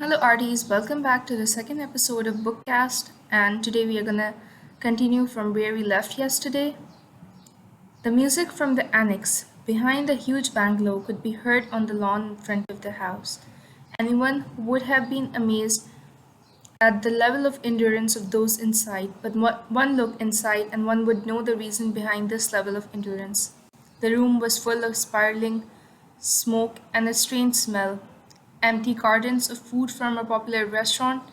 Hello, artists. Welcome back to the second episode of BOOKCAST. And today we are gonna continue from where we left yesterday. The music from the annex behind the huge bungalow could be heard on the lawn in front of the house. Anyone would have been amazed at the level of endurance of those inside, but one look inside and one would know the reason behind this level of endurance. The room was full of spiraling smoke and a strange smell. Empty cartons of food from a popular restaurant,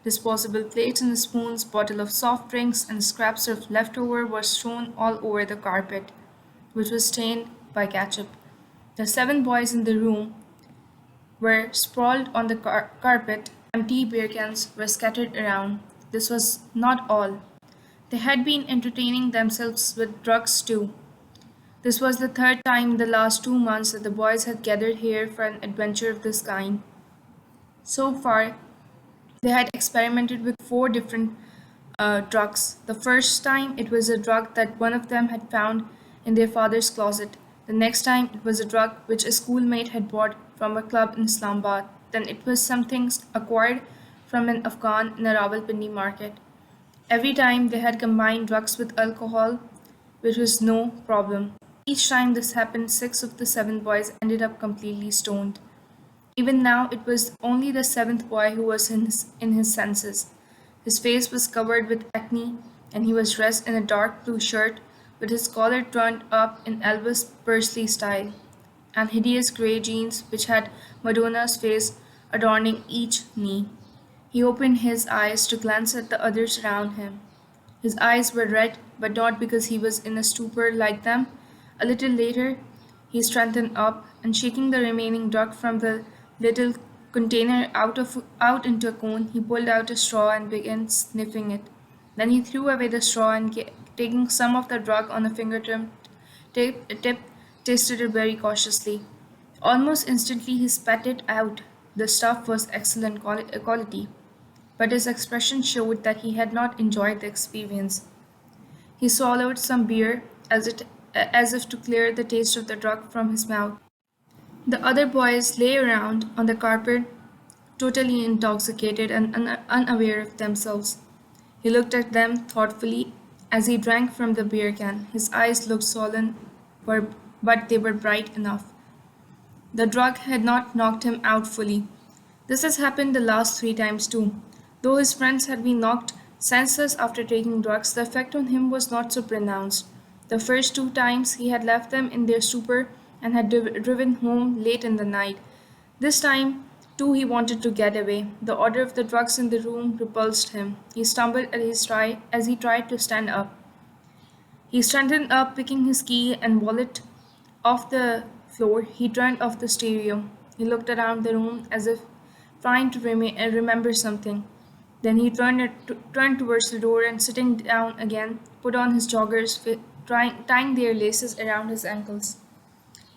disposable plates and spoons, bottle of soft drinks, and scraps of leftover were strewn all over the carpet, which was stained by ketchup. The seven boys in the room were sprawled on the carpet. Empty beer cans were scattered around. This was not all. They had been entertaining themselves with drugs too. This was the third time in the last 2 months that the boys had gathered here for an adventure of this kind. So far, they had experimented with four different drugs. The first time, it was a drug that one of them had found in their father's closet. The next time, it was a drug which a schoolmate had bought from a club in Islamabad. Then it was something acquired from an Afghan in a Rawalpindi market. Every time they had combined drugs with alcohol, which was no problem. Each time this happened, six of the seven boys ended up completely stoned. Even now, it was only the seventh boy who was in his senses. His face was covered with acne, and he was dressed in a dark blue shirt with his collar turned up in Elvis Presley style, and hideous grey jeans which had Madonna's face adorning each knee. He opened his eyes to glance at the others around him. His eyes were red, but not because he was in a stupor like them. A little later, he straightened up, and shaking the remaining drug from the little container out into a cone, he pulled out a straw and began sniffing it. Then he threw away the straw and, taking some of the drug on a tip, tasted it very cautiously. Almost instantly, he spat it out. The stuff was excellent quality, but his expression showed that he had not enjoyed the experience. He swallowed some beer as if to clear the taste of the drug from his mouth. The other boys lay around on the carpet, totally intoxicated and unaware of themselves. He looked at them thoughtfully as he drank from the beer can. His eyes looked sullen, but they were bright enough. The drug had not knocked him out fully. This has happened the last 3 times too. Though his friends had been knocked senseless after taking drugs, the effect on him was not so pronounced. The first 2 times he had left them in their stupor and had driven home late in the night. This time, too, he wanted to get away. The odor of the drugs in the room repulsed him. He stumbled as he tried to stand up. He straightened up, picking his key and wallet off the floor. He turned off the stereo. He looked around the room as if trying to remember something. Then he turned towards the door and, sitting down again, put on his joggers, tying their laces around his ankles.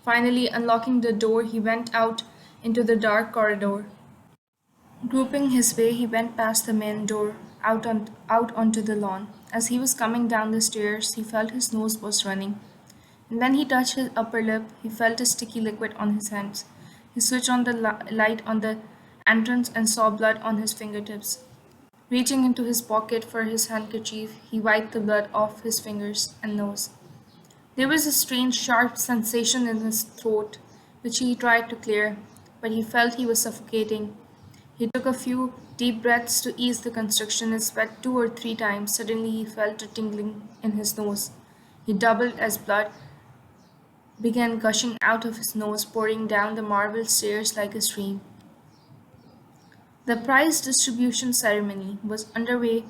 Finally, unlocking the door, he went out into the dark corridor. Groping his way, he went past the main door, out onto the lawn. As he was coming down the stairs, he felt his nose was running. And when he touched his upper lip, he felt a sticky liquid on his hands. He switched on the light on the entrance and saw blood on his fingertips. Reaching into his pocket for his handkerchief, he wiped the blood off his fingers and nose. There was a strange, sharp sensation in his throat, which he tried to clear, but he felt he was suffocating. He took a few deep breaths to ease the constriction and spat 2 or 3 times. Suddenly, he felt a tingling in his nose. He doubled as blood began gushing out of his nose, pouring down the marble stairs like a stream. The prize distribution ceremony was underway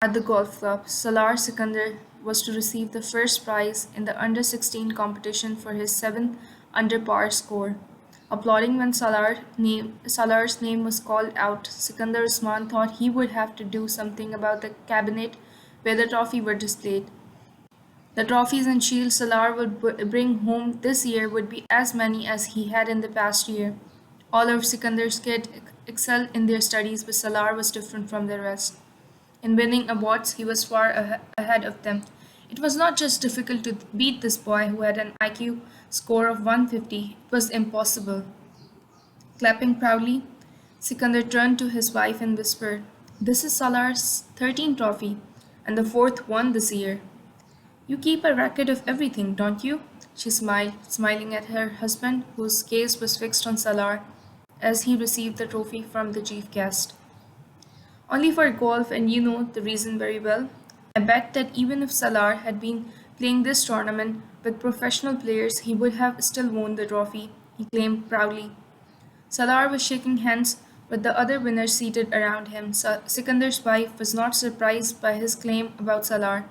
at the golf club. Salar Sikandar was to receive the first prize in the under 16 competition for his 7 under par score. Applauding when Salar's name was called out, Sikandar Usman thought he would have to do something about the cabinet where the trophy were displayed. The trophies and shields Salar would bring home this year would be as many as he had in the past year. All of Sikandar's kids excelled in their studies, but Salar was different from the rest. In winning awards, he was far ahead of them. It was not just difficult to beat this boy who had an IQ score of 150, it was impossible. Clapping proudly, Sikandar turned to his wife and whispered, "This is Salar's 13th trophy, and the fourth one this year." "You keep a record of everything, don't you?" She smiled, smiling at her husband, whose gaze was fixed on Salar as he received the trophy from the chief guest. "Only for golf, and you know the reason very well. I bet that even if Salar had been playing this tournament with professional players, he would have still won the trophy," he claimed proudly. Salar was shaking hands with the other winners seated around him. Sikandar's wife was not surprised by his claim about Salar.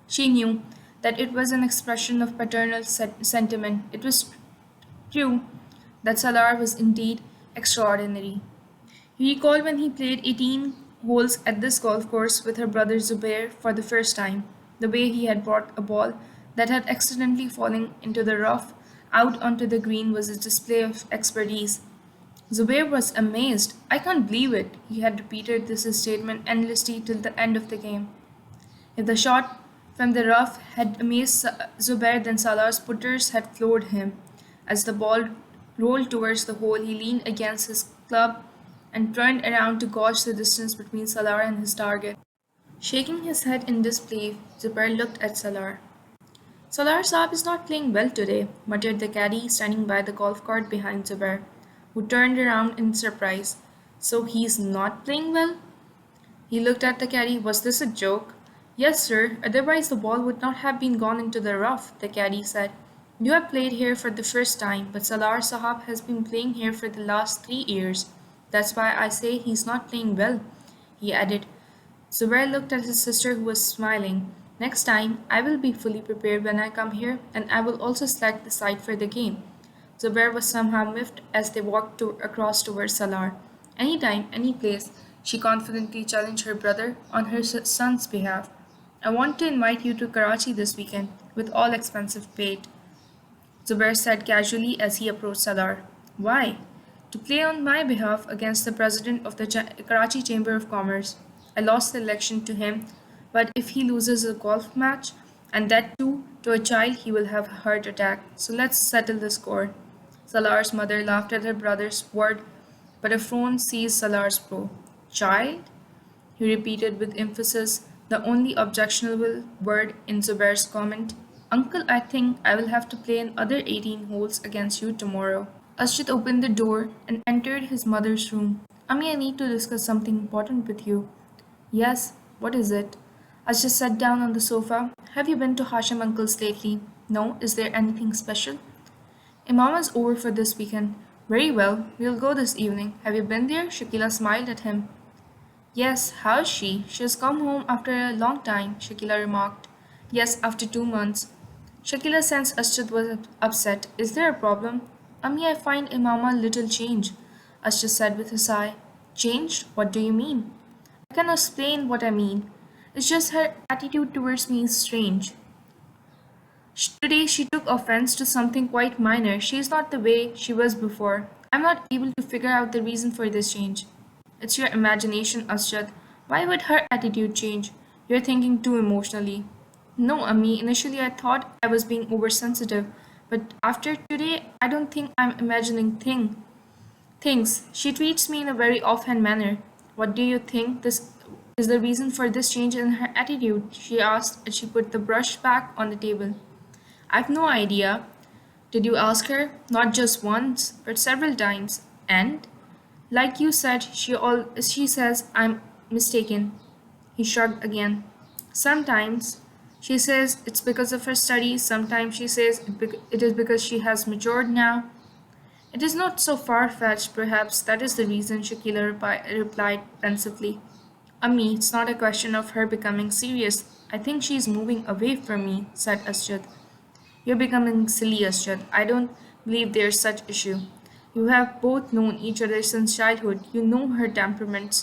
She knew that it was an expression of paternal sentiment. It was true that Salar was indeed extraordinary. He recalled when he played 18 holes at this golf course with her brother Zubair for the first time, the way he had brought a ball that had accidentally fallen into the rough out onto the green was a display of expertise. Zubair was amazed. "I can't believe it." He had repeated this statement endlessly till the end of the game. If the shot from the rough had amazed Zubair, then Salar's putters had floored him. As the ball rolled towards the hole, he leaned against his club and turned around to gauge the distance between Salar and his target. Shaking his head in disbelief, Zubair looked at Salar. "Salar Saab is not playing well today," muttered the caddy standing by the golf cart behind Zubair, who turned around in surprise. "So he's not playing well?" He looked at the caddy. "Was this a joke?" "Yes, sir, otherwise the ball would not have been gone into the rough," the caddy said. "You have played here for the first time, but Salar Sahab has been playing here for the last 3 years. That's why I say he's not playing well," he added. Zubair looked at his sister, who was smiling. "Next time, I will be fully prepared when I come here, and I will also select the side for the game." Zubair was somehow miffed as they walked across towards Salar. "Any time, any place," she confidently challenged her brother on her son's behalf. "I want to invite you to Karachi this weekend, with all expenses paid," Zubair said casually as he approached Salar. "Why?" "To play on my behalf against the president of the Karachi Chamber of Commerce. I lost the election to him, but if he loses a golf match, and that too to a child, he will have a heart attack. So let's settle the score." Salar's mother laughed at her brother's word, but a frown seized Salar's brow. "Child?" he repeated with emphasis, the only objectionable word in Zubair's comment. "Uncle, I think I will have to play another 18 holes against you tomorrow." Asjad opened the door and entered his mother's room. "Ami, I need to discuss something important with you." "Yes, what is it?" Asjad sat down on the sofa. "Have you been to Hashim uncle's lately?" "No, is there anything special?" "Imama's over for this weekend." "Very well, we'll go this evening. Have you been there?" Shakila smiled at him. "Yes, how's she? She has come home after a long time," Shakila remarked. "Yes, after 2 months." Shakila sensed Asjad was upset. "Is there a problem?" "Ami, I find Imama a little changed," Asjad said with a sigh. "Changed? What do you mean?" "I can explain what I mean. It's just her attitude towards me is strange. Today she took offense to something quite minor. She is not the way she was before. I'm not able to figure out the reason for this change." "It's your imagination, Asjad. Why would her attitude change? You're thinking too emotionally." "No, Ami, initially I thought I was being oversensitive, but after today I don't think I'm imagining things. She treats me in a very offhand manner." "What do you think this is the reason for this change in her attitude?" she asked as she put the brush back on the table. "I've no idea." "Did you ask her?" "Not just once, but several times." "And?" "Like you said, she says I'm mistaken." He shrugged again. "Sometimes she says it's because of her studies, sometimes she says it is because she has matured now." "It is not so far-fetched, perhaps that is the reason," Shakila replied pensively. "Ami, it's not a question of her becoming serious. I think she is moving away from me," said Asjad. "You're becoming silly, Asjad. I don't believe there's such issue. You have both known each other since childhood. You know her temperaments."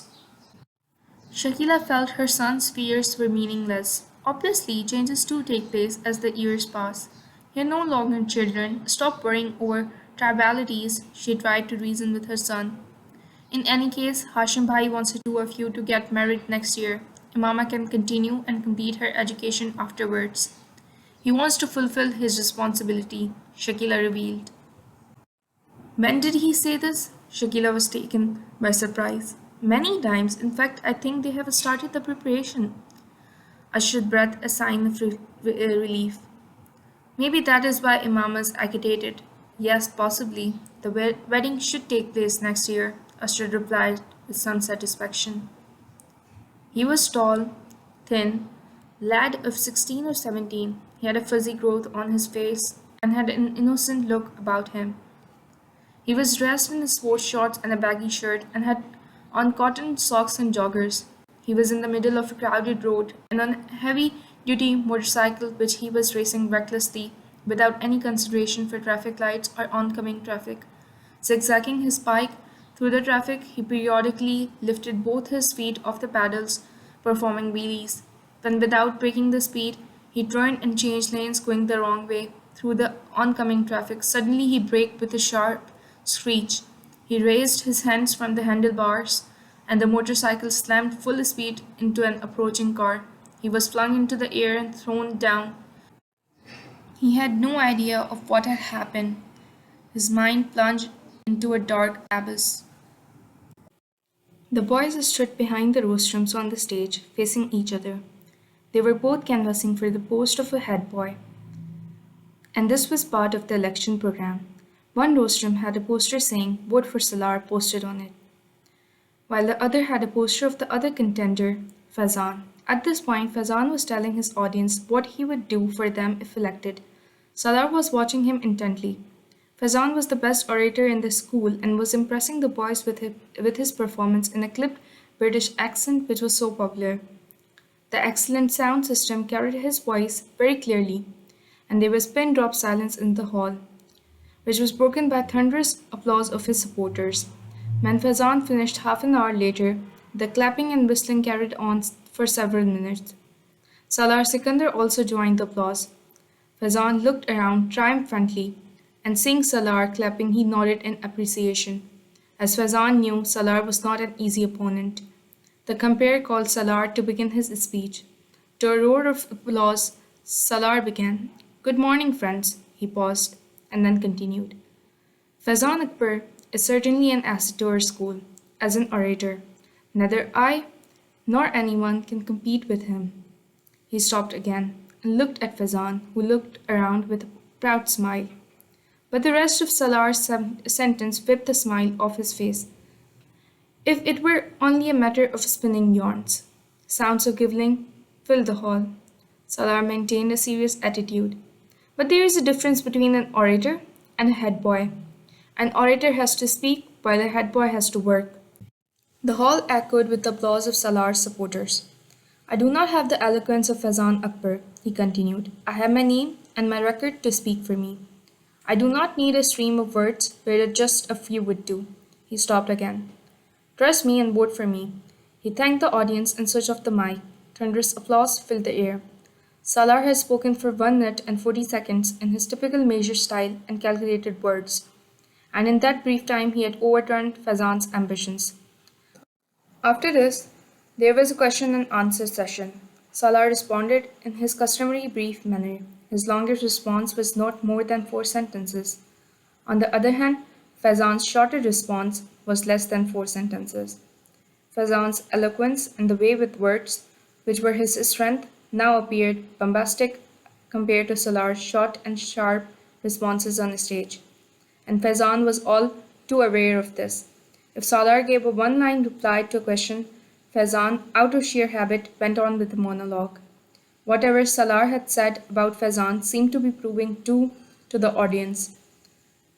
Shakila felt her son's fears were meaningless. Obviously, changes do take place as the years pass. You're no longer children. Stop worrying over tribalities, she tried to reason with her son. "In any case, Hashim Bhai wants the two of you to get married next year. Imama can continue and complete her education afterwards. He wants to fulfill his responsibility," Shakila revealed. "When did he say this?" Shakila was taken by surprise. Many times, in fact, I think they have started the preparation. Ashud breathed a sign of relief. Maybe that is why Imamas agitated. Yes, possibly. The wedding should take place next year, Ashud replied with some satisfaction. He was tall, thin, lad of 16 or 17. He had a fuzzy growth on his face and had an innocent look about him. He was dressed in sports shorts and a baggy shirt and had on cotton socks and joggers. He was in the middle of a crowded road and on a heavy duty motorcycle which he was racing recklessly without any consideration for traffic lights or oncoming traffic. Zigzagging his bike through the traffic, he periodically lifted both his feet off the pedals, performing wheelies. Then, without breaking the speed, he turned and changed lanes going the wrong way through the oncoming traffic. Suddenly, he braked with a sharp screech. He raised his hands from the handlebars, and the motorcycle slammed full speed into an approaching car. He was flung into the air and thrown down. He had no idea of what had happened. His mind plunged into a dark abyss. The boys stood behind the rostrums on the stage, facing each other. They were both canvassing for the post of a head boy, and this was part of the election program. One rostrum had a poster saying, "Vote for Salar" posted on it, while the other had a poster of the other contender, Fazan. At this point, Fazan was telling his audience what he would do for them if elected. Salar was watching him intently. Fazan was the best orator in the school and was impressing the boys with his performance in a clipped British accent which was so popular. The excellent sound system carried his voice very clearly, and there was pin drop silence in the hall, which was broken by thunderous applause of his supporters. When Fazan finished half an hour later, the clapping and whistling carried on for several minutes. Salar Sikandar also joined the applause. Fazan looked around triumphantly, and seeing Salar clapping, he nodded in appreciation. As Fazan knew, Salar was not an easy opponent. The compere called Salar to begin his speech. To a roar of applause, Salar began. "Good morning, friends." He paused, and then continued. "Fazan Akbar is certainly an asset to our school, as an orator. Neither I nor anyone can compete with him." He stopped again and looked at Fazan, who looked around with a proud smile. But the rest of Salar's sentence whipped the smile off his face. If it were only a matter of spinning yarns. Sounds of giggling filled the hall. Salar maintained a serious attitude. But there is a difference between an orator and a head boy. An orator has to speak while a head boy has to work. The hall echoed with the applause of Salar's supporters. "I do not have the eloquence of Fazan Akbar," he continued. "I have my name and my record to speak for me. I do not need a stream of words where just a few would do." He stopped again. "Trust me and vote for me." He thanked the audience and switched off the mic. Thunderous applause filled the air. Salar had spoken for 1 minute and 40 seconds in his typical measured style and calculated words, and in that brief time he had overturned Fazan's ambitions. After this, there was a question and answer session. Salar responded in his customary brief manner. His longest response was not more than 4 sentences. On the other hand, Fazan's shorter response was less than 4 sentences. Fazan's eloquence and the way with words, which were his strength, now appeared bombastic compared to Salar's short and sharp responses on the stage. And Fazan was all too aware of this. If Salar gave a one-line reply to a question, Fazan, out of sheer habit, went on with the monologue. Whatever Salar had said about Fazan seemed to be proving to the audience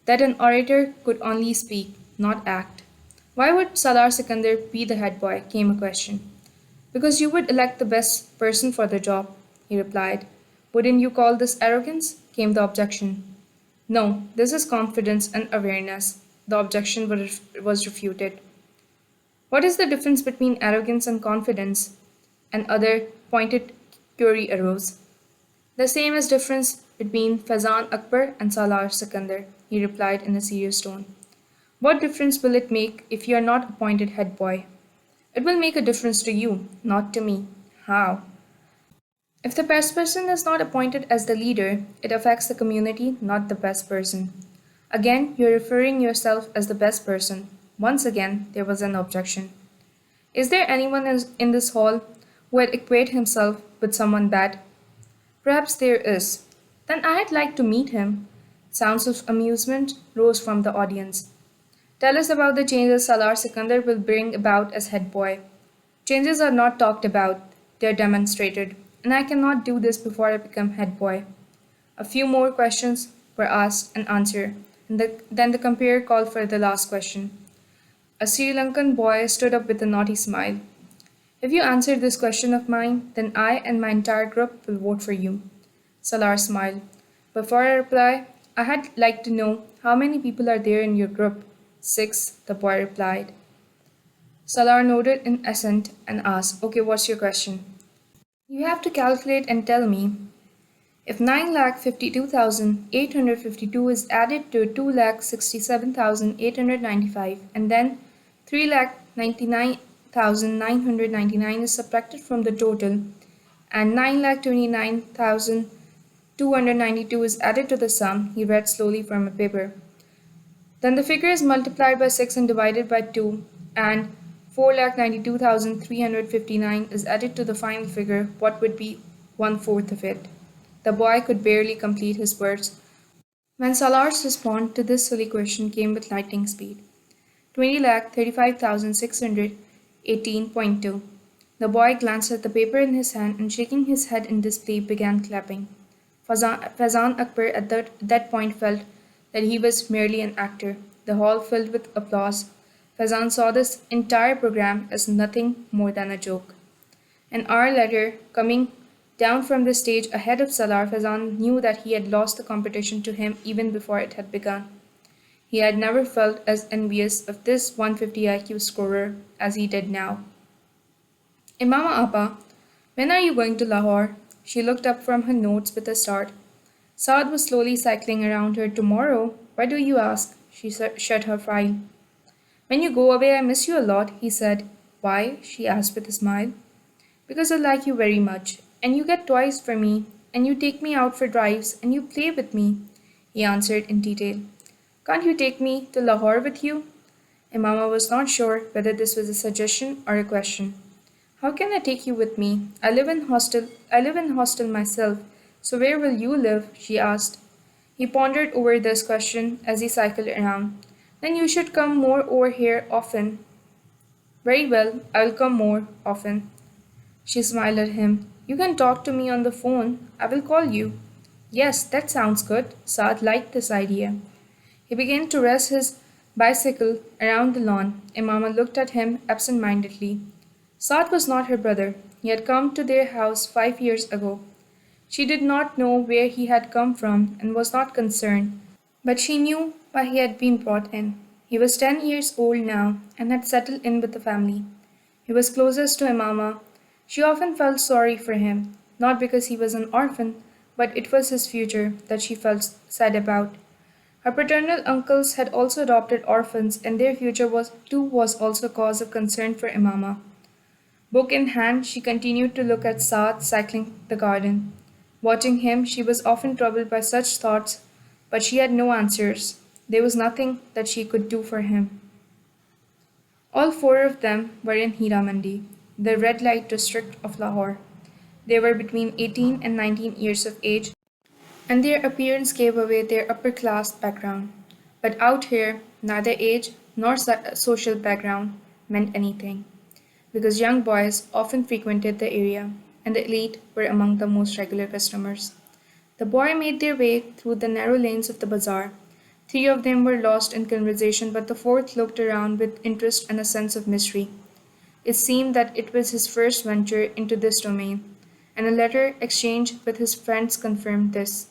that an orator could only speak, not act. "Why would Salar Sikandar be the head boy?" came a question. "Because you would elect the best person for the job," he replied. "Wouldn't you call this arrogance?" came the objection. "No, this is confidence and awareness." The objection was refuted. "What is the difference between arrogance and confidence?" Another pointed query arose. "The same as difference between Fazan Akbar and Salar Sikandar," he replied in a serious tone. "What difference will it make if you are not appointed head boy?" "It will make a difference to you, not to me." "How?" "If the best person is not appointed as the leader, it affects the community, not the best person." "Again, you're referring yourself as the best person." Once again, there was an objection. Is there anyone in this hall who would equate himself with someone bad? Perhaps there is. Then I'd like to meet him. Sounds of amusement rose from the audience. Tell us about the changes Salar Sikandar will bring about as head boy. Changes are not talked about, they are demonstrated, and I cannot do this before I become head boy. A few more questions were asked and answered, and then the compere called for the last question. A Sri Lankan boy stood up with a naughty smile. If you answer this question of mine, then I and my entire group will vote for you. Salar smiled. Before I reply, I'd like to know how many people are there in your group. 6, the boy replied. Salar nodded in assent and asked, Okay, what's your question? You have to calculate and tell me. If 9,52,852 is added to 2,67,895 and then 3,99,999 is subtracted from the total and 9,29,292 is added to the sum, he read slowly from a paper. Then the figure is multiplied by 6 and divided by 2 and 4,92,359 is added to the final figure, what would be one-fourth of it? The boy could barely complete his words when Salar's response to this silly question came with lightning speed. 20,35,618.2. The boy glanced at the paper in his hand and shaking his head in disbelief began clapping. Fazan Akbar at that point felt that he was merely an actor. The hall filled with applause. Fazan saw this entire program as nothing more than a joke. An hour later, coming down from the stage ahead of Salar, Fazan knew that he had lost the competition to him even before it had begun. He had never felt as envious of this 150 IQ scorer as he did now. Imama Appa, when are you going to Lahore? She looked up from her notes with a start. Saad was slowly cycling around her. Tomorrow? Why do you ask? She shut her file. When you go away, I miss you a lot, he said. Why? She asked with a smile. Because I like you very much, and you get toys for me, and you take me out for drives, and you play with me, he answered in detail. Can't you take me to Lahore with you? Imama was not sure whether this was a suggestion or a question. How can I take you with me? I live in hostel myself, so where will you live? She asked. He pondered over this question as he cycled around. Then you should come more over here often. Very well, I will come more often. She smiled at him. You can talk to me on the phone. I will call you. Yes, that sounds good. Saad liked this idea. He began to race his bicycle around the lawn. Imama looked at him absent-mindedly. Saad was not her brother. He had come to their house 5 years ago. She did not know where he had come from and was not concerned, but she knew why he had been brought in. He was 10 years old now and had settled in with the family. He was closest to Imama. She often felt sorry for him, not because he was an orphan, but it was his future that she felt sad about. Her paternal uncles had also adopted orphans, and their future was also cause of concern for Imama. Book in hand, she continued to look at Saad cycling the garden. Watching him, she was often troubled by such thoughts, but she had no answers. There was nothing that she could do for him. All 4 of them were in Hiramandi, the red light district of Lahore. They were between 18 and 19 years of age, and their appearance gave away their upper class background. But out here, neither age nor social background meant anything, because young boys often frequented the area, and the elite were among the most regular customers. The boy made their way through the narrow lanes of the bazaar. 3 of them were lost in conversation, but the fourth looked around with interest and a sense of mystery. It seemed that it was his first venture into this domain, and a letter exchanged with his friends confirmed this.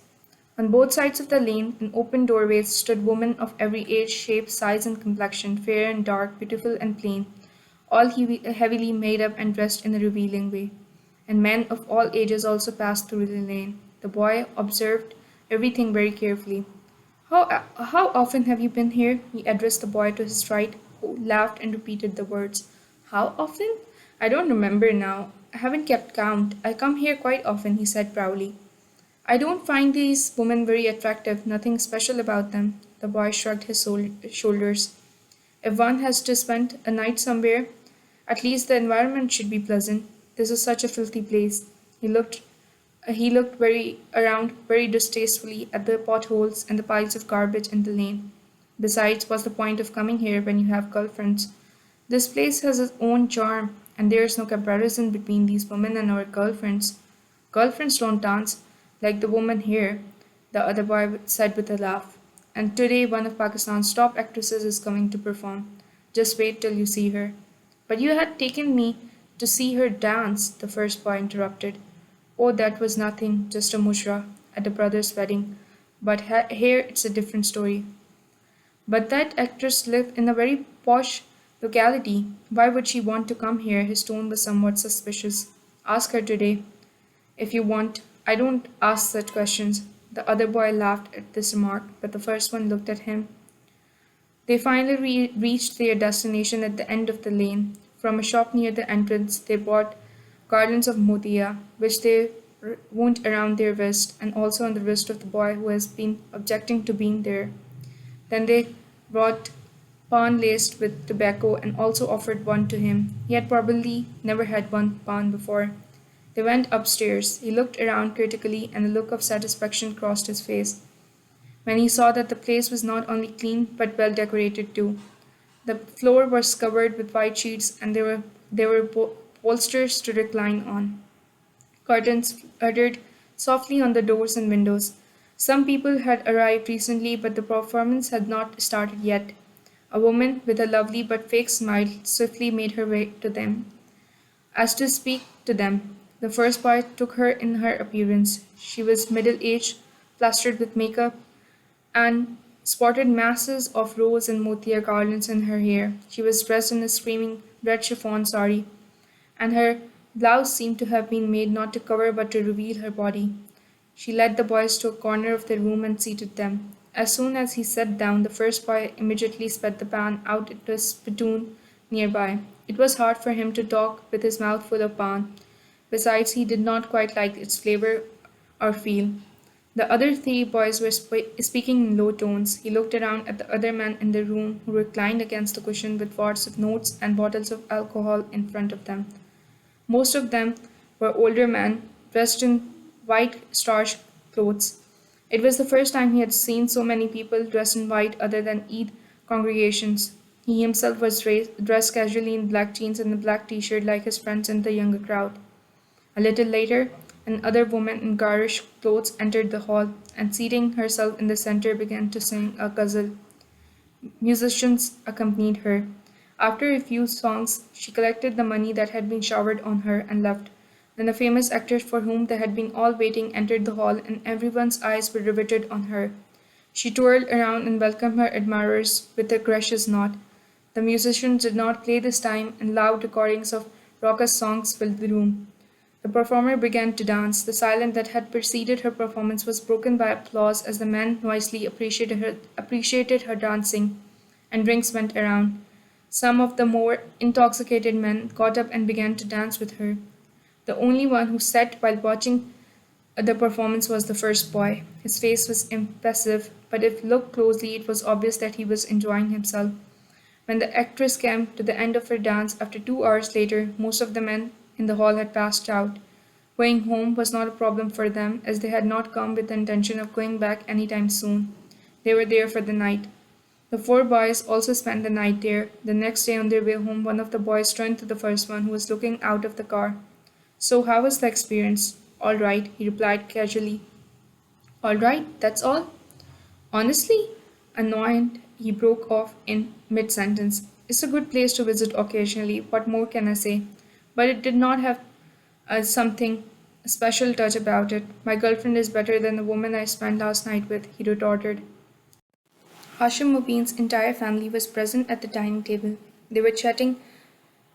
On both sides of the lane, in open doorways, stood women of every age, shape, size, and complexion, fair and dark, beautiful and plain, all heavily made up and dressed in a revealing way. And men of all ages also passed through the lane. The boy observed everything very carefully. How often have you been here? He addressed the boy to his right, who laughed and repeated the words. How often? I don't remember now. I haven't kept count. I come here quite often, he said proudly. I don't find these women very attractive, nothing special about them. The boy shrugged his shoulders. If one has to spend a night somewhere, at least the environment should be pleasant. This is such a filthy place. He looked very around very distastefully at the potholes and the piles of garbage in the lane. Besides, what's the point of coming here when you have girlfriends? This place has its own charm, and there's no comparison between these women and our girlfriends. Girlfriends don't dance like the woman here, the other boy said with a laugh. And today, one of Pakistan's top actresses is coming to perform. Just wait till you see her. But you had taken me to see her dance, the first boy interrupted. Oh, that was nothing, just a mushra at a brother's wedding. But here it's a different story. But that actress lived in a very posh locality. Why would she want to come here? His tone was somewhat suspicious. Ask her today. If you want. I don't ask such questions. The other boy laughed at this remark, but the first one looked at him. They finally reached their destination at the end of the lane. From a shop near the entrance, they bought garlands of motia, which they wound around their wrist and also on the wrist of the boy who has been objecting to being there. Then they brought pan laced with tobacco and also offered one to him. He had probably never had one pan before. They went upstairs. He looked around critically and a look of satisfaction crossed his face when he saw that the place was not only clean but well decorated too. The floor was covered with white sheets and there were bolsters to recline on. Curtains fluttered softly on the doors and windows. Some people had arrived recently, but the performance had not started yet. A woman with a lovely but fake smile swiftly made her way to them, as to speak to them. The first boy took her in her appearance. She was middle aged, plastered with makeup, and spotted masses of rose and motia garlands in her hair. She was dressed in a screaming red chiffon sari, and her blouse seemed to have been made not to cover but to reveal her body. She led the boys to a corner of the room and seated them. As soon as he sat down, the first boy immediately spat the pan out into a spittoon nearby. It was hard for him to talk with his mouth full of pan. Besides, he did not quite like its flavor or feel. The other three boys were speaking in low tones. He looked around at the other men in the room who reclined against the cushion with wads of notes and bottles of alcohol in front of them. Most of them were older men, dressed in white starched clothes. It was the first time he had seen so many people dressed in white other than Eid congregations. He himself was dressed casually in black jeans and a black t-shirt like his friends in the younger crowd. A little later, another woman in garish clothes entered the hall, and seating herself in the center began to sing a ghazal. Musicians accompanied her. After a few songs, she collected the money that had been showered on her and left. Then the famous actor for whom they had been all waiting entered the hall, and everyone's eyes were riveted on her. She twirled around and welcomed her admirers with a gracious nod. The musicians did not play this time, and loud recordings of raucous songs filled the room. The performer began to dance. The silence that had preceded her performance was broken by applause as the men noisily appreciated her dancing, and drinks went around. Some of the more intoxicated men got up and began to dance with her. The only one who sat while watching the performance was the first boy. His face was impassive, but if looked closely, it was obvious that he was enjoying himself. When the actress came to the end of her dance after 2 hours later, most of the men in the hall had passed out. Going home was not a problem for them, as they had not come with the intention of going back any time soon. They were there for the night. The four boys also spent the night there. The next day, on their way home, one of the boys turned to the first one, who was looking out of the car. So, how was the experience? All right, he replied casually. All right, that's all? Honestly? Annoyed, he broke off in mid sentence. It's a good place to visit occasionally. What more can I say? But it did not have something special touch about it. My girlfriend is better than the woman I spent last night with, he retorted. Hashim Mubin's entire family was present at the dining table. They were chatting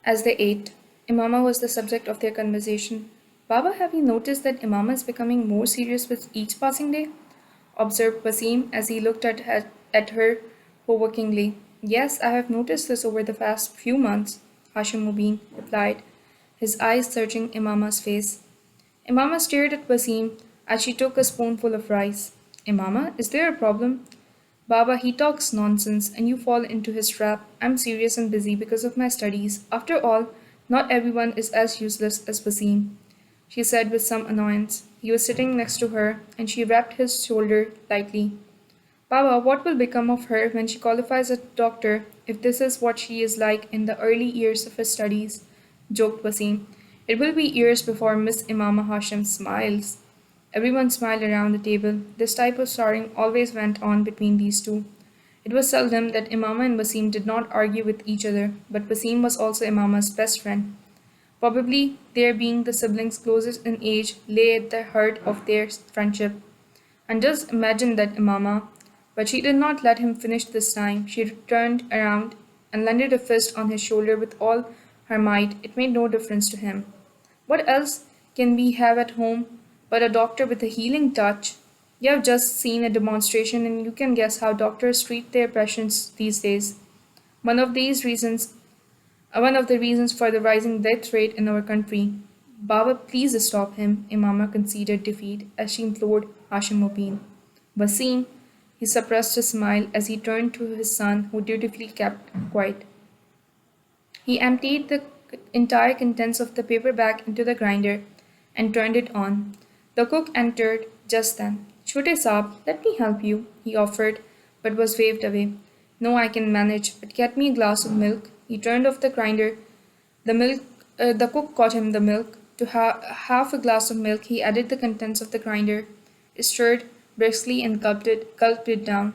as they ate. Imama was the subject of their conversation. Baba, have you noticed that Imama is becoming more serious with each passing day? Observed Wasim as he looked at her provokingly. Yes, I have noticed this over the past few months, Hashim Mubin replied, his eyes searching Imama's face. Imama stared at Wasim as she took a spoonful of rice. Imama, is there a problem? Baba, he talks nonsense, and you fall into his trap. I'm serious and busy because of my studies. After all, not everyone is as useless as Wasim, she said with some annoyance. He was sitting next to her, and she rapped his shoulder lightly. Baba, what will become of her when she qualifies as a doctor if this is what she is like in the early years of her studies? Joked Wasim. It will be years before Miss Imama Hashim smiles. Everyone smiled around the table. This type of sparring always went on between these two. It was seldom that Imama and Wasim did not argue with each other, but Wasim was also Imama's best friend. Probably their being the siblings closest in age lay at the heart of their friendship. And just imagine that, Imama. But she did not let him finish this time. She turned around and landed a fist on his shoulder with all her might. It made no difference to him. What else can we have at home but a doctor with a healing touch? You have just seen a demonstration and you can guess how doctors treat their patients these days. One of these reasons One of the reasons for the rising death rate in our country. Baba, please stop him, Imama conceded defeat as she implored Hashim Mubin. Wasim, he suppressed a smile as he turned to his son, who dutifully kept quiet. He emptied the entire contents of the paper bag into the grinder and turned it on. The cook entered just then. Chote Saab, let me help you, he offered, but was waved away. No, I can manage, but get me a glass of milk. He turned off the grinder. The cook got him the milk. To half a glass of milk, he added the contents of the grinder, stirred briskly, and gulped it down.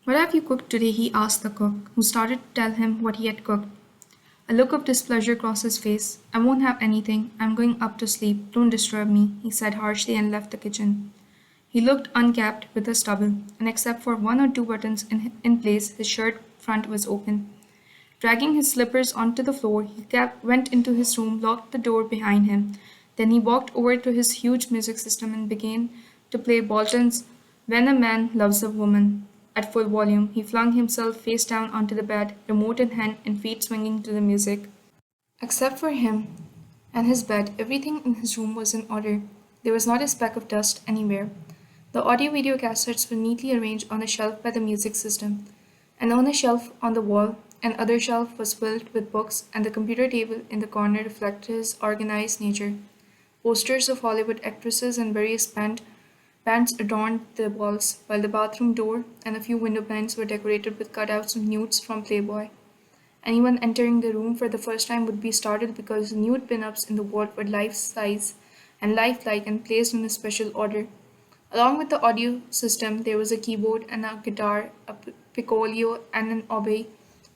What have you cooked today? He asked the cook, who started to tell him what he had cooked. A look of displeasure crossed his face. I won't have anything. I'm going up to sleep. Don't disturb me, he said harshly and left the kitchen. He looked uncapped with a stubble, and except for one or two buttons in place, his shirt front was open. Dragging his slippers onto the floor, went into his room, locked the door behind him. Then he walked over to his huge music system and began to play Bolton's When a Man Loves a Woman. At full volume, he flung himself face down onto the bed, remote in hand and feet swinging to the music. Except for him and his bed, everything in his room was in order. There was not a speck of dust anywhere. The audio-video cassettes were neatly arranged on a shelf by the music system, and on a shelf on the wall, another shelf was filled with books, and the computer table in the corner reflected his organized nature. Posters of Hollywood actresses and various bands adorned the walls, while the bathroom door and a few window blinds were decorated with cutouts of nudes from Playboy. Anyone entering the room for the first time would be startled because the nude pin-ups in the wall were life-size and lifelike and placed in a special order. Along with the audio system, there was a keyboard and a guitar, a piccolo, and an oboe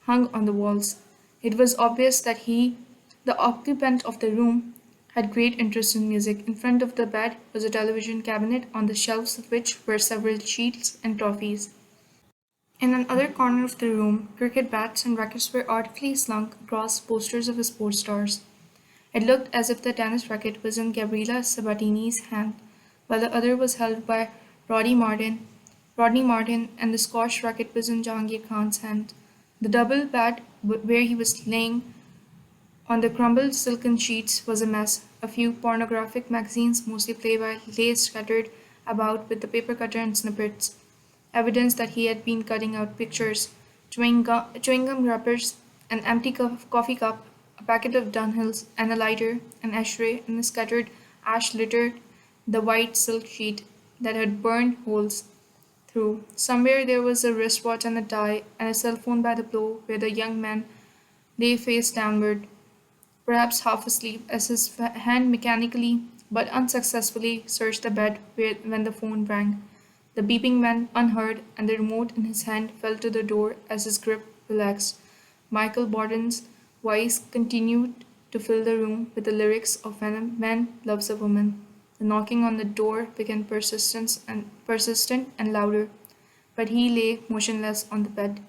hung on the walls. It was obvious that he, the occupant of the room, had great interest in music. In front of the bed was a television cabinet, on the shelves of which were several sheets and trophies. In another corner of the room, cricket bats and rackets were artfully slung across posters of sports stars. It looked as if the tennis racket was in Gabriela Sabatini's hand, while the other was held by Roddy Martin. Rodney Martin, and the squash racket was in Jahangir Khan's hand. The double bed where he was laying on the crumpled silken sheets was a mess. A few pornographic magazines, mostly Playboy, lay scattered about with the paper cutter and snippets, evidence that he had been cutting out pictures, chewing gum wrappers, an empty coffee cup, a packet of Dunhills, and a lighter, an ashtray, and a scattered ash littered the white silk sheet that had burned holes through. Somewhere there was a wristwatch and a tie, and a cell phone by the pillow where the young man lay face downward, perhaps half asleep, as his hand mechanically but unsuccessfully searched the bed when the phone rang. The beeping went unheard, and the remote in his hand fell to the door as his grip relaxed. Michael Borden's voice continued to fill the room with the lyrics of When a Man Loves a Woman. The knocking on the door became persistent and louder, but he lay motionless on the bed.